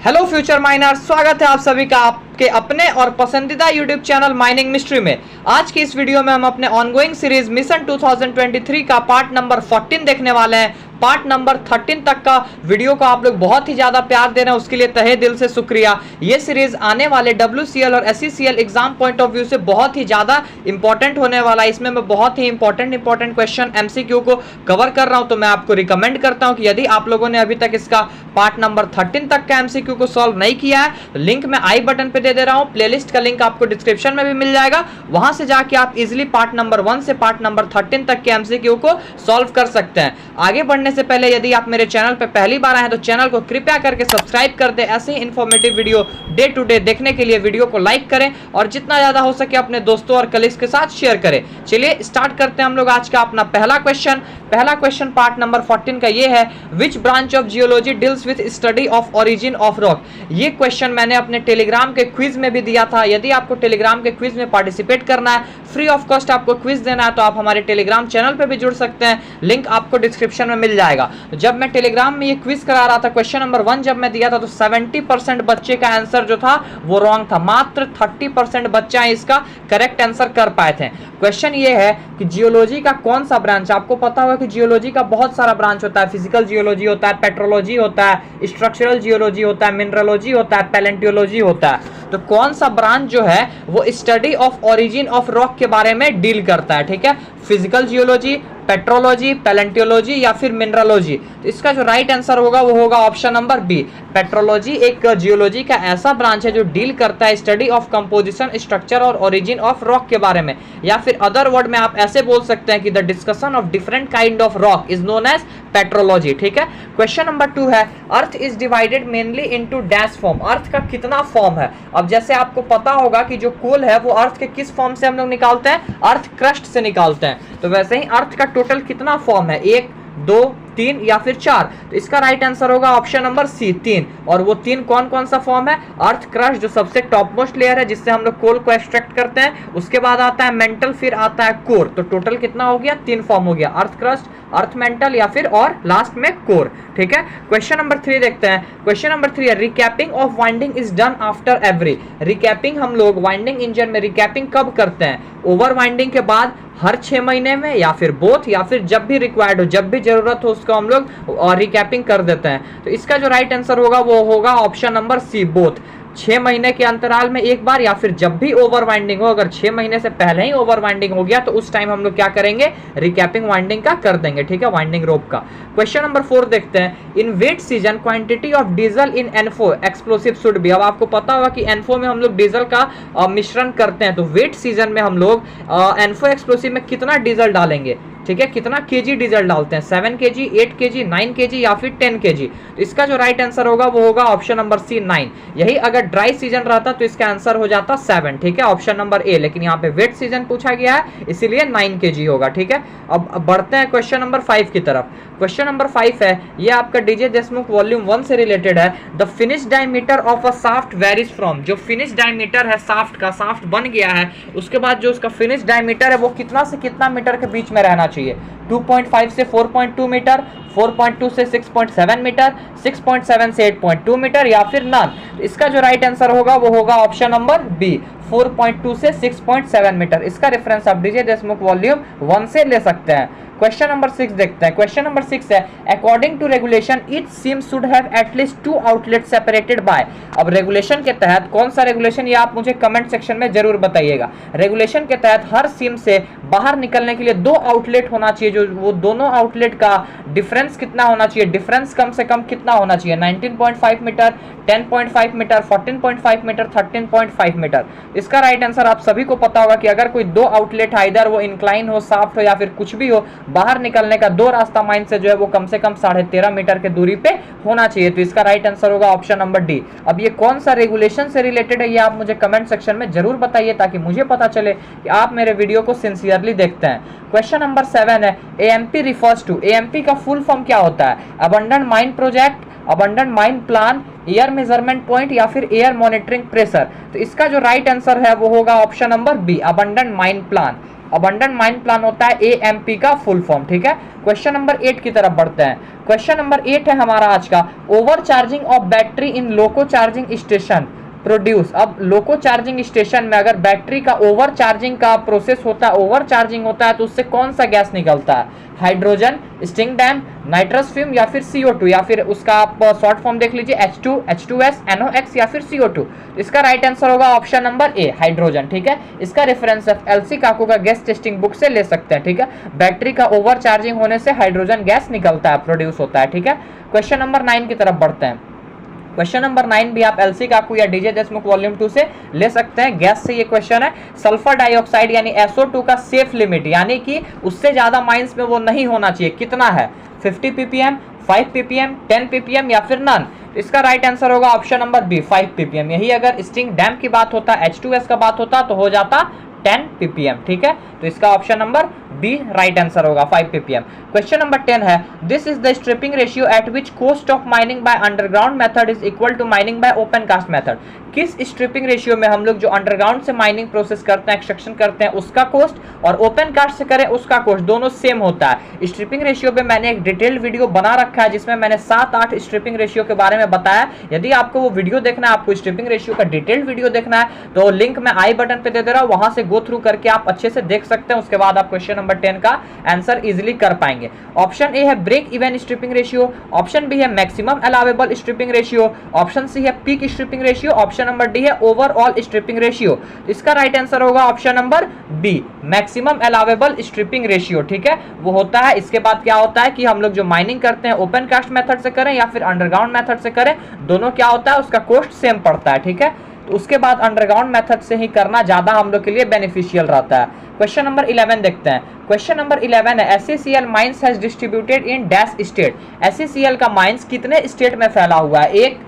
Hello future miners, स्वागत है आप सभी का आपके अपने और पसंदीदा यूट्यूब चैनल माइनिंग मिस्ट्री में। आज की इस वीडियो में हम अपने ऑनगोइंग सीरीज मिशन 2023 का पार्ट नंबर 14 देखने वाले हैं। पार्ट नंबर 13 तक का वीडियो को आप लोग बहुत ही ज़्यादा प्यार दे रहे हैं, उसके लिए तहे दिल से शुक्रिया। ये सीरीज आने वाले WCL और SCCL exam point of view से बहुत ही ज़्यादा इंपॉर्टेंट होने वाला है। इसमें मैं बहुत ही इंपॉर्टेंट क्वेश्चन MCQ को कवर कर रहा हूँ, तो मैं आपको रिकमेंड करता हूँ कि यदि आप लोगों ने अभी तक इसका पार्ट नंबर 13 तक का MCQ को सॉल्व नहीं किया है, लिंक मैं आई बटन पे दे रहा हूँ। प्लेलिस्ट का लिंक आपको डिस्क्रिप्शन में भी मिल जाएगा, वहां से जाके आप इजिली पार्ट नंबर 1 से पार्ट नंबर 13 तक के MCQ को सॉल्व कर सकते हैं। आगे बढ़ने से पहले यदि आप मेरे चैनल पे पहली बार आए हैं तो चैनल को कृपया करके सब्सक्राइब कर दें। ऐसे ही informative video day to day देखने के लिए वीडियो को लाइक करें और जितना ज्यादा हो सके अपने दोस्तों और कलीग्स के साथ शेयर करें। चलिए स्टार्ट करते हैं हम लोग आज का अपना पहला क्वेश्चन पार्ट नंबर 14 का ये है, which branch of geology deals with study of origin of rock. ये क्वेश्चन मैंने अपने टेलीग्राम के क्विज में भी दिया था। यदि आपको टेलीग्राम के क्विज में पार्टिसिपेट करना है, फ्री ऑफ कॉस्ट आपको क्विज देना है, तो आप हमारे टेलीग्राम चैनल पे भी जुड़ सकते हैं, लिंक आपको डिस्क्रिप्शन में मिल जाएगा। जब मैं टेलीग्राम में ये क्विज करा रहा था, क्वेश्चन नंबर 1 जब मैं दिया था तो 70% बच्चे का आंसर जो था वो रॉन्ग था। मात्र 30% बच्चा इसका करेक्ट आंसर कर पाए थे। क्वेश्चन ये है कि जियोलॉजी का कौन सा ब्रांच, आपको पता होगा कि जियोलॉजी का बहुत सारा ब्रांच होता है। फिजिकल जियोलॉजी होता है, पेट्रोलॉजी होता है, स्ट्रक्चरल जियोलॉजी होता है, मिनरलोजी होता है, पैलेंटियोलॉजी होता है। तो कौन सा ब्रांच जो है वो study of origin of rock के बारे में डील करता है, ठीक है। फिजिकल जियोलॉजी, पेट्रोलॉजी, पैलेंटियोलॉजी या फिर मिनरलोजी। तो इसका जो राइट आंसर होगा वो होगा ऑप्शन नंबर बी, पेट्रोलॉजी। एक जियोलॉजी का ऐसा ब्रांच है जो डील करता है स्टडी ऑफ कंपोजिशन, स्ट्रक्चर और ओरिजिन ऑफ रॉक के बारे में, या फिर अदर वर्ड में आप ऐसे बोल सकते हैं कि the discussion of different kind of rock is known as petrology, ठीक है। क्वेश्चन नंबर 2 है, earth is divided mainly into dash form. Earth का कितना फॉर्म है? अब जैसे आपको पता होगा कि जो कोल है वो अर्थ के किस फॉर्म से हम लोग निकालते हैं? अर्थ क्रस्ट से निकालते हैं। तो वैसे ही अर्थ का टोटल कितना फॉर्म है? 1, 2, 3 या फिर 4? तो इसका राइट आंसर होगा ऑप्शन नंबर सी, 3। और वो 3 कौन कौन सा फॉर्म है? अर्थ क्रस्ट जो सबसे टॉप मोस्ट लेयर है जिससे हम लोग कोल को एक्सट्रैक्ट करते हैं, उसके बाद आता है मेंटल, फिर आता है कोर। तो टोटल कितना हो गया? 3 फॉर्म हो गया, अर्थ क्रस्ट, अर्थ मेंटल या फिर और लास्ट में कोर, ठीक है। क्वेश्चन नंबर 3 देखते हैं। क्वेश्चन नंबर 3 है, रिकैपिंग of winding is done after every. रिकैपिंग हम लोग वाइंडिंग इंजन में रिकैपिंग कब करते हैं? ओवर वाइंडिंग के बाद, हर 6 महीने में, या फिर बोथ, या फिर जब भी रिक्वायर्ड हो, जब भी जरूरत हो उसको हम लोग रिकैपिंग कर देते हैं। तो इसका जो राइट आंसर होगा वो होगा ऑप्शन नंबर सी, बोथ। 6 महीने के अंतराल में एक बार, या फिर जब भी ओवर वाइंडिंग हो। अगर 6 महीने से पहले ही ओवर वाइंडिंग हो गया तो उस टाइम हम लोग क्या करेंगे? रिकैपिंग वाइंडिंग का कर देंगे, ठीक है, वाइंडिंग रोप का। क्वेश्चन नंबर 4 देखते हैं, in wet season quantity of diesel in N4 explosive should be. अब आपको पता होगा कि N4 में हम लोग डीजल का मिश्रण करते हैं, तो वेट सीजन में हम लोग N4 एक्सप्लोसिव में कितना डीजल डालेंगे, ठीक है, कितना केजी डीजल डालते हैं? 7 kg, 8 kg, 9 kg या फिर 10 kg? तो इसका जो राइट आंसर होगा वो होगा ऑप्शन नंबर सी, 9। यही अगर ड्राई सीजन रहता तो इसका आंसर हो जाता 7, ठीक है, ऑप्शन नंबर ए। लेकिन यहाँ पे वेट सीजन पूछा गया है इसीलिए 9 kg होगा, ठीक है। अब बढ़ते हैं क्वेश्चन नंबर 5 की तरफ। क्वेश्चन नंबर 5 है, ये आपका डीजे देशमुख वॉल्यूम 1 से रिलेटेड है। The finish diameter of a shaft varies from. जो फिनिश डायमीटर है शाफ्ट का, शाफ्ट बन गया है, उसके बाद जो उसका फिनिश डायमीटर है वो कितना से कितना मीटर के बीच में रहना चाहिए? 2.5 से 4.2 मीटर, 4.2 से 6.7 मीटर, 6.7 से 8.2 मीटर या फिर नन? इसका जो राइट आंसर होगा वो होगा ऑप्शन नंबर बी, 4.2 से 6.7 मीटर। इसका रेफरेंस आप डीजे देशमुख वॉल्यूम 1 से ले सकते हैं। क्वेश्चन नंबर 6 देखते हैं। क्वेश्चन नंबर 6 है, according to regulation each seam should have at least 2 outlet separated by. अब रेगुलेशन के तहत कौन सा रेगुलेशन, ये आप मुझे कमेंट सेक्शन में जरूर बताइएगा। रेगुलेशन के तहत हर सिम से बाहर निकलने के लिए 2 आउटलेट होना चाहिए। जो वो दोनों आउटलेट का डिफरेंस कितना होना चाहिए? डिफरेंस कम से कम कितना होना चाहिए? 19.5 मीटर, 10.5 मीटर, 14.5 मीटर, 13.5 मीटर। इसका राइट आंसर आप सभी को पता होगा कि अगर कोई 2 आउटलेट है, इधर वो इंक्लाइन हो, साफ्ट हो या फिर कुछ भी हो, बाहर निकलने का 2 रास्ता माइंड से जो है वो कम से कम 13.5 मीटर के दूरी पे होना चाहिए। तो इसका राइट आंसर होगा ऑप्शन नंबर डी। अब ये कौन सा रेगुलेशन से रिलेटेड है ये आप मुझे कमेंट सेक्शन में जरूर बताइए, ताकि मुझे पता चले कि आप मेरे वीडियो को सिंसियरली देखते हैं। क्वेश्चन नंबर 7 है, AMP रिफर्स टू। AMP का फुल फॉर्म क्या होता है? Abundant mine project, abundant mine plan, air measurement point या फिर एयर मॉनिटरिंग प्रेशर? तो इसका जो राइट आंसर है वो होगा option number B, abandoned mine plan. Abandoned mine plan होता है AMP का फुल फॉर्म, ठीक है। क्वेश्चन नंबर 8 की तरफ बढ़ते हैं। क्वेश्चन नंबर 8 है हमारा आज का, over charging of battery in loco charging station produce. अब लोको चार्जिंग स्टेशन में अगर बैटरी का ओवर चार्जिंग का प्रोसेस होता है, ओवर चार्जिंग होता है, तो उससे कौन सा गैस निकलता है? Hydrogen, sting dam, nitrous fume या फिर CO2, या फिर उसका आप शॉर्ट फॉर्म देख लीजिए H2, H2S, NOx या फिर CO2। इसका राइट आंसर होगा ऑप्शन नंबर ए, हाइड्रोजन, ठीक है। इसका रेफरेंस LC काकू का गैस टेस्टिंग बुक से ले सकते हैं, ठीक है। बैटरी का ओवर चार्जिंग होने से हाइड्रोजन गैस निकलता है, प्रोड्यूस होता है, ठीक है। क्वेश्चन नंबर 9 की तरफ बढ़ते हैं। क्वेश्चन नंबर 9 भी आप LC काकू या DJ देशमुख वॉल्यूम 2 से ले सकते हैं। गैस से ये क्वेश्चन है। सल्फर डाइऑक्साइड यानी SO2 का सेफ लिमिट, यानी कि उससे ज्यादा माइंस में वो नहीं होना चाहिए, कितना है? 50 ppm, 5 ppm, 10 ppm या फिर नन। इसका राइट आंसर होगा ऑप्शन नंबर बी, 5 ppm। यही अगर स्टिंग डैम की बात होता, H2S का बात होता, तो हो जाता 10 ppm, ठीक है। तो इसका option number B right answer होगा, 5 ppm। क्वेश्चन नंबर 10 है, this is the stripping ratio at which cost of mining by underground method is equal to mining by open cast method. किस स्ट्रिपिंग रेशियो में हम लोग जो underground से mining process करते हैं, एक्सट्रैक्शन करते हैं, उसका कॉस्ट और ओपन कास्ट से करें उसका कॉस्ट दोनों सेम होता है। स्ट्रिपिंग रेशियो पे मैंने एक डिटेल्ड वीडियो बना रखा है जिसमें मैंने 7-8 स्ट्रिपिंग रेशियो के बारे में बताया। यदि आपको वो वीडियो देखना है, आपको स्ट्रिपिंग रेशियो का डिटेल्ड वीडियो देखना है, तो लिंक मैं आई बटन पे दे दे रहा हूं, वहां से गो थ्रू करके आप अच्छे से देख सकते हैं। उसके बाद आप क्वेश्चन नंबर 10 का आंसर इजीली कर पाएंगे। ऑप्शन ए है break even stripping ratio, option B है maximum allowable stripping ratio, option C है peak stripping ratio, option number D है ओवरऑल स्ट्रिपिंग रेशियो। इसका राइट आंसर होगा option number B, maximum allowable stripping ratio, ठीक है। वो होता है, इसके बाद क्या होता है कि हम लोग जो माइनिंग करते हैं ओपन कास्ट मेथड से करें या फिर अंडरग्राउंड मेथड से करें, दोनों क्या होता है, उसका कॉस्ट सेम पड़ता है, ठीक है। तो उसके बाद अंडरग्राउंड मेथड से ही करना ज्यादा हम लोग के लिए बेनिफिशियल रहता है। क्वेश्चन नंबर 11 देखते हैं। क्वेश्चन नंबर 11 है, SCCL mines has distributed in dash state. SCCL का माइंस कितने स्टेट में फैला हुआ है? 1,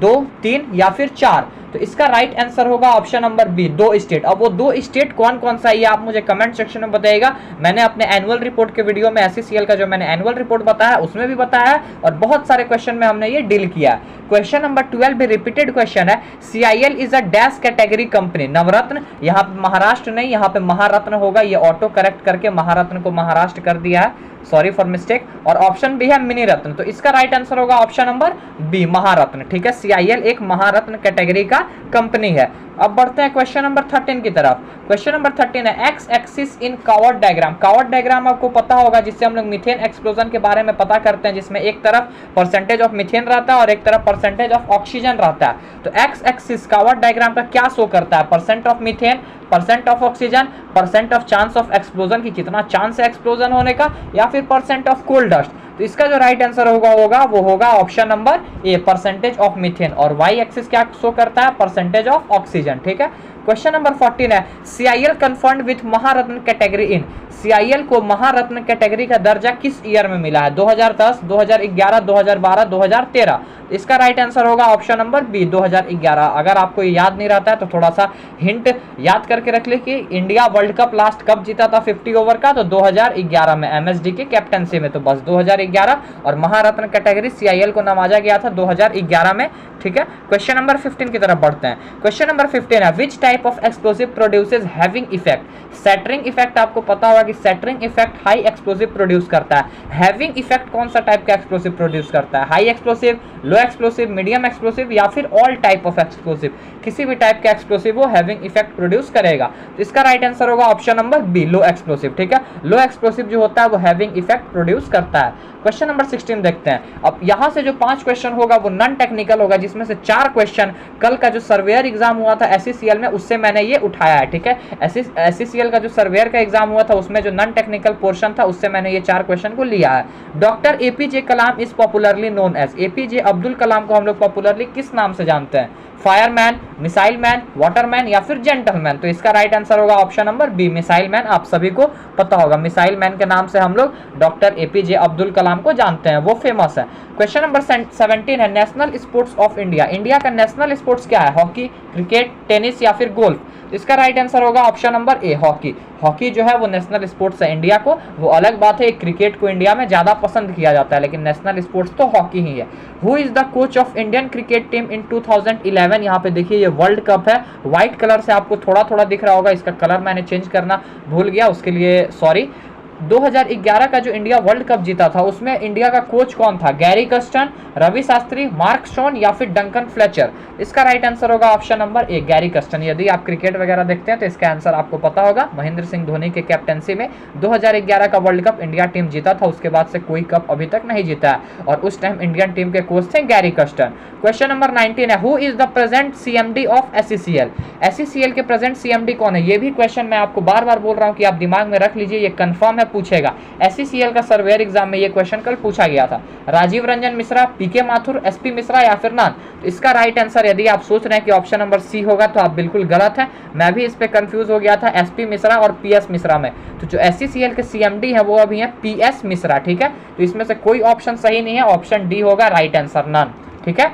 2, 3 या फिर 4। तो इसका राइट आंसर होगा ऑप्शन नंबर बी, 2 स्टेट। अब वो 2 स्टेट कौन कौन सा है ये आप मुझे कमेंट सेक्शन में बताइएगा। मैंने अपने एनुअल रिपोर्ट के वीडियो में SCCL का जो मैंने एनुअल रिपोर्ट बताया उसमें भी बताया है, और बहुत सारे क्वेश्चन में हमने ये डील किया है। क्वेश्चन नंबर 12 भी रिपीटेड क्वेश्चन है, CIL is a dash category company. Navratna, यहाँ पे महाराष्ट्र नहीं, यहाँ पे महारत्न होगा, ये ऑटो करेक्ट करके महारत्न को महाराष्ट्र कर दिया है, सॉरी फॉर मिस्टेक। और ऑप्शन बी है मिनी रत्न, तो इसका राइट आंसर होगा ऑप्शन नंबर बी, महारत्न, ठीक है। CIL एक महारत्न कैटेगरी का कंपनी है। अब बढ़ते हैं क्वेश्चन नंबर 13 की तरफ। क्वेश्चन नंबर 13 है, X axis in covert diagram. Covert diagram आपको पता होगा, जिससे हम लोग मीथेन एक्सप्लोजन के बारे में पता करते हैं, जिसमें एक तरफ परसेंटेज ऑफ मीथेन रहता है और एक तरफ परसेंटेज ऑफ ऑक्सीजन रहता है। तो एक्स एक्सिस कावर्ट डायग्राम का क्या शो करता है? Percent of methane, percent of oxygen, percent of chance of explosion की कितना चांस है एक्सप्लोजन होने का, या फिर परसेंट ऑफ कोल डस्ट। तो इसका जो राइट आंसर होगा वो होगा option number A, percentage of methane. और वाई एक्सिस क्या शो करता है? परसेंटेज ऑफ ऑक्सीजन, ठीक है। क्वेश्चन नंबर 14 है, CIL confirmed with Maharatna category in. CIL को महारत्न कैटेगरी का दर्जा किस ईयर में मिला है? 2010, 2011, 2012, 2013। इसका राइट आंसर होगा ऑप्शन नंबर बी, 2011। अगर आपको ये याद नहीं रहता है तो थोड़ा सा हिंट याद करके रख ले कि इंडिया वर्ल्ड कप लास्ट कब जीता था 50 ओवर का, तो 2011 में MSD की कैप्टनसी में, तो बस 2011। और महारत्न कैटेगरी CIL को नवाजा गया था 2011 में, ठीक है। क्वेश्चन नंबर 15 की तरफ बढ़ते हैं। क्वेश्चन नंबर 15 है, which type of explosive produces heaving effect. Shattering effect आपको पता होगा कि shattering effect high explosive produce करता है। हैविंग इफेक्ट कौन सा टाइप का एक्सप्लोसिव प्रोड्यूस करता है? हाई एक्सप्लोसिव, लो एक्सप्लोसिव, मीडियम एक्सप्लोसिव या फिर ऑल टाइप ऑफ एक्सप्लोसिव। किसी भी टाइप का एक्सप्लोसिव वो हैविंग इफेक्ट प्रोड्यूस करेगा। तो इसका राइट आंसर होगा ऑप्शन नंबर बी, लो एक्सप्लोसिव, ठीक है। लो एक्सप्लोसिव जो होता है वो हैविंग इफेक्ट प्रोड्यूस करता है। क्वेश्चन नंबर 16 देखते हैं। अब यहाँ से जो 5 क्वेश्चन होगा वो नॉन टेक्निकल होगा, जिसमें से 4 क्वेश्चन कल का जो सर्वेयर एग्जाम हुआ था SCCL में उससे मैंने ये उठाया है, ठीक है। SCCL का जो सर्वेयर का एग्जाम हुआ था उसमें जो नॉन टेक्निकल पोर्शन था उससे मैंने ये 4 क्वेश्चन को लिया है। Doctor APJ Kalam is popularly known as. APJ Abdul Kalam को हम लोग पॉपुलरली किस नाम से जानते हैं? फायरमैन, मिसाइल मैन, वाटरमैन या फिर जेंटलमैन। तो इसका राइट आंसर होगा option number B, missile man. आप सभी को पता होगा मिसाइल मैन के नाम से हम लोग डॉक्टर APJ अब्दुल कलाम को जानते हैं, वो फेमस है। क्वेश्चन नंबर 17 है, national sports of India. India का नेशनल स्पोर्ट्स क्या है? हॉकी, क्रिकेट, टेनिस या फिर गोल्फ। इसका राइट आंसर होगा option number A hockey. Hockey जो है वो नेशनल स्पोर्ट्स है इंडिया को, वो अलग बात है क्रिकेट को इंडिया में ज्यादा पसंद किया जाता है, लेकिन नेशनल स्पोर्ट्स तो हॉकी ही है। Who is the coach of Indian cricket team in 2011? यहाँ पे देखिए ये वर्ल्ड कप है, व्हाइट कलर से आपको थोड़ा थोड़ा दिख रहा होगा, इसका कलर मैंने चेंज करना भूल गया, उसके लिए सॉरी। 2011 का जो इंडिया वर्ल्ड कप जीता था उसमें इंडिया का कोच कौन था? Gary Kirsten, Ravi Shastri, Mark Stone या फिर डंकन फ्लेचर? इसका राइट आंसर होगा option number A Gary Kirsten. यदि आप क्रिकेट वगैरह देखते हैं तो इसका आंसर आपको पता होगा। महेंद्र सिंह धोनी के कैप्टनसी में 2011 का वर्ल्ड कप इंडिया टीम जीता था, उसके बाद से कोई कप अभी तक नहीं जीता है और उस टाइम इंडियन टीम के कोच थे गैरी कर्स्टन। क्वेश्चन नंबर 19 है, who is the present CMD of SCCL? SCCL के प्रेजेंट सीएमडी कौन है? ये भी क्वेश्चन मैं आपको बार बार बोल रहा हूँ कि आप दिमाग में रख लीजिए, ये कंफर्म है, पूछेगा। एससीसीएल का सर्वेयर एग्जाम में ये क्वेश्चन कल पूछा गया था। राजीव रंजन मिश्रा, पीके माथुर, एसपी मिश्रा या फिर नान? तो इसका राइट आंसर, यदि आप सोच रहे हैं कि ऑप्शन नंबर सी होगा तो आप बिल्कुल गलत है। मैं भी इस पे कंफ्यूज हो गया था एसपी मिश्रा और पीएस मिश्रा में। तो जो एससीसीएल के सीएमडी है वो अभी है पीएस मिश्रा, ठीक है। तो इसमें से कोई ऑप्शन सही नहीं है, ऑप्शन डी होगा राइट आंसर, नान, ठीक है।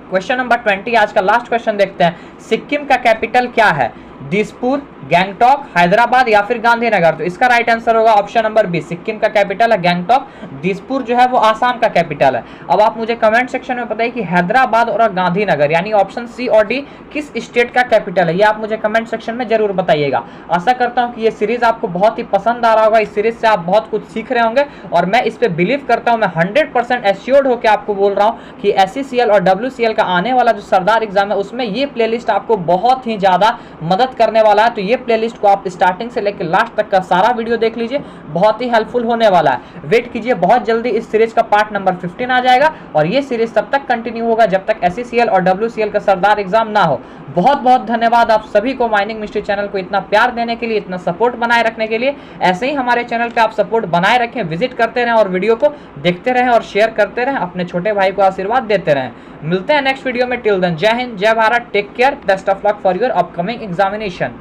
क्वेश्चन नंबर 20 आज का लास्ट क्वेश्चन देखते हैं। सिक्किम का कैपिटल क्या है? दिसपुर, गैंगटॉक, हैदराबाद या फिर गांधीनगर? तो इसका राइट आंसर होगा ऑप्शन नंबर बी, सिक्किम का कैपिटल है गैंगटॉक, दिसपुर जो है वो आसाम का कैपिटल है। अब आप मुझे कमेंट सेक्शन में बताइए कि हैदराबाद और गांधीनगर यानी ऑप्शन सी और डी किस स्टेट का कैपिटल है, ये आप मुझे कमेंट सेक्शन में जरूर बताइएगा। आशा करता हूँ कि ये सीरीज आपको बहुत ही पसंद आ रहा होगा, इस सीरीज से आप बहुत कुछ सीख रहे होंगे और मैं इस पर बिलीव करता हूँ। मैं 100% एश्योर्ड होकर आपको बोल रहा हूँ कि एससीसीएल और डब्ल्यूसीएल का आने वाला जो सरदार एग्जाम है उसमें ये प्लेलिस्ट आपको बहुत ही ज्यादा मदद करने वाला है। तो ये प्लेलिस्ट को आप स्टार्टिंग से लेकर लास्ट तक का सारा वीडियो देख लीजिए, बहुत ही हेल्पफुल होने वाला है। वेट कीजिए, बहुत जल्दी इस सीरीज का पार्ट नंबर 15 आ जाएगा और ये सीरीज तब तक कंटिन्यू होगा जब तक एससीसीएल और डब्ल्यूसीएल का सरदार एग्जाम ना हो। बहुत बहुत धन्यवाद आप सभी को माइनिंग मिस्ट्री चैनल को इतना प्यार देने के लिए, इतना सपोर्ट बनाए रखने के लिए। ऐसे ही हमारे चैनल पे आप सपोर्ट बनाए रखें, विजिट करते रहें और वीडियो को देखते रहें और शेयर करते रहें, अपने छोटे भाई को आशीर्वाद देते रहें। मिलते हैं नेक्स्ट वीडियो में। टिल देन जय हिंद, जय Bharat, take care, best of luck for your upcoming examination.